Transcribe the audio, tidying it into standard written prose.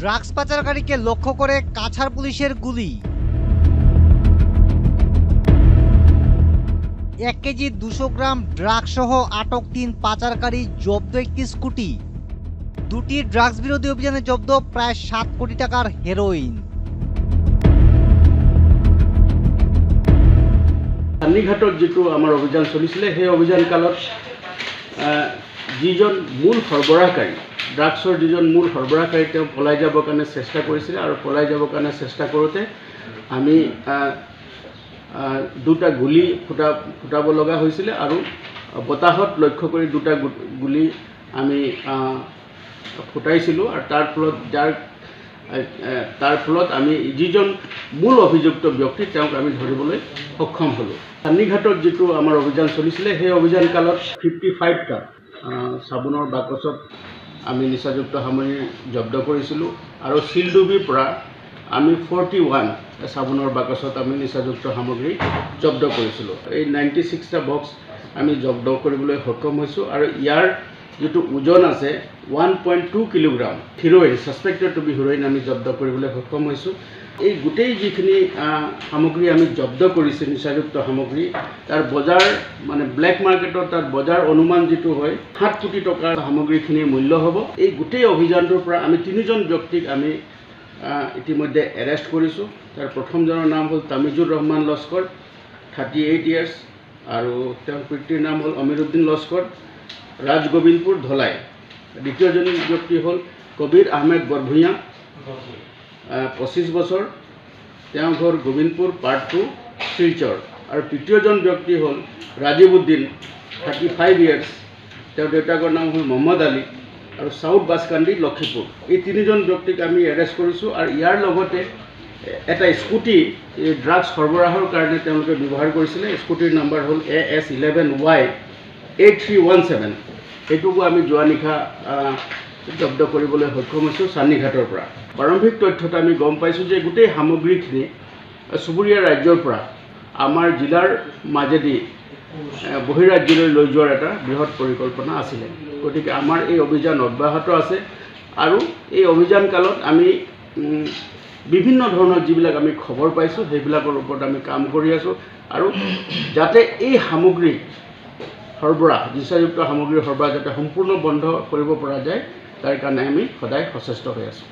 Drugs পাচারকারীকে লক্ষ্য করে কাছাড় পুলিশের গুলি। 1 কেজি 200 গ্রাম ড্রাগস সহ আটক 3 পাচারকারী, জব্দ একটি স্কুটি। 2টি ড্রাগস বিরোধী অভিযানে জব্দ প্রায় 7 কোটি টাকার হেরোইন। সান্নিঘাটত যেটো আমাৰ অভিযান চলিছিলে সেই অভিযান কালত যিজন মূল সৰবৰাহকাৰী ড্ৰাগছৰ যিজন মূল সৰবৰাহকাৰী তেওঁ পলাই যাবৰ কাৰণে চেষ্টা কৰিছিলে আৰু পলাই যাবৰ কাৰণে চেষ্টা কৰোঁতে আমি দুটা গুলি ফুটাব লগা হৈছিলে আৰু বতাহত লক্ষ্য কৰি দুটা গুলি আমি ফুটাইছিলোঁ আৰু তাৰ ফলত আমি যিজন মূল অভিযুক্ত ব্যক্তি তেওঁক আমি ধৰিবলৈ সক্ষম হ'লোঁ। সান্নিঘাটত যেটো আমাৰ অভিযান চলিছিলে সেই অভিযান কালত 55টা চাবোনৰ বাকচত আমি নিচাযুক্ত সামগ্ৰী জব্দ কৰিছিলোঁ আৰু শিলডুবিৰ পৰা আমি 41 চাবোনৰ বাকচত আমি নিচাযুক্ত সামগ্ৰী জব্দ কৰিছিলোঁ। এই 96টা বক্স আমি জব্দ কৰিবলৈ সক্ষম হৈছোঁ আৰু ইয়াৰ যেটো ওজন আছে 1.2 kilogram heroin, suspected to be heroin আমি জব্দ কৰিবলৈ সক্ষম হৈছোঁ। এই গোটেই যিখিনি সামগ্ৰী আমি জব্দ কৰিছোঁ নিচাযুক্ত সামগ্ৰী, তাৰ বজাৰ মানে ব্লেক মাৰ্কেটত তাৰ বজাৰ অনুমান যেটো হয় 7 কোটি টকাৰ সামগ্ৰীখিনিৰ মূল্য হ'ব। এই গোটেই অভিযানটোৰ পৰা আমি 3জন ব্যক্তিক আমি ইতিমধ্যে এৰেষ্ট কৰিছোঁ। তাৰ প্ৰথমজনৰ নাম হ'ল তামিজুৰ ৰহমান লস্কৰ, 38 ইয়াৰ্ছ, আৰু তেওঁৰ পিতৃৰ নাম হ'ল অমিৰুদ্দিন লস্কৰ, ৰাজগোবিন্দপুৰ ধলাই। দ্বিতীয়জন ব্যক্তি হ'ল কবিৰ আহমেদ বৰভূঞা, 25 বছৰ, তেওঁৰ ঘৰ গোবিন্দপুৰ পাৰ্ট 2 শিলচৰ। আৰু তৃতীয়জন ব্যক্তি হ'ল ৰাজীৱ উদ্দিন, 35 ইয়াৰ্ছ, তেওঁৰ দেউতাকৰ নাম হ'ল মহম্মদ আলী আৰু চাউথ বাছকান্দি লক্ষীপুৰ। এই 3জন ব্যক্তিক আমি এৰেষ্ট কৰিছোঁ আৰু ইয়াৰ লগতে এটা স্কুটি ড্ৰাগছ সৰবৰাহৰ কাৰণে তেওঁলোকে ব্যৱহাৰ কৰিছিলে। স্কুটিৰ নম্বৰ হ'ল AS11Y 8317। এইটোকো আমি যোৱা নিশা জব্দ কৰিবলৈ সক্ষম হৈছোঁ সান্নিঘাটৰ পৰা। প্ৰাৰম্ভিক তথ্যত আমি গম পাইছোঁ যে গোটেই সামগ্ৰীখিনি চুবুৰীয়া ৰাজ্যৰ পৰা আমাৰ জিলাৰ মাজেদি বহিৰাজ্যলৈ লৈ যোৱাৰ এটা বৃহৎ পৰিকল্পনা আছিলে। গতিকে আমাৰ এই অভিযান অব্যাহত আছে আৰু এই অভিযান কালত আমি বিভিন্ন ধৰণৰ যিবিলাক আমি খবৰ পাইছোঁ সেইবিলাকৰ ওপৰত আমি কাম কৰি আছোঁ আৰু যাতে এই সামগ্ৰী সৰবৰাহ, নিচাযুক্ত সামগ্ৰীৰ সৰবৰাহ যাতে সম্পূৰ্ণ বন্ধ কৰিব পৰা যায় তাৰ কাৰণে আমি সদায় সচেষ্ট হৈ আছোঁ।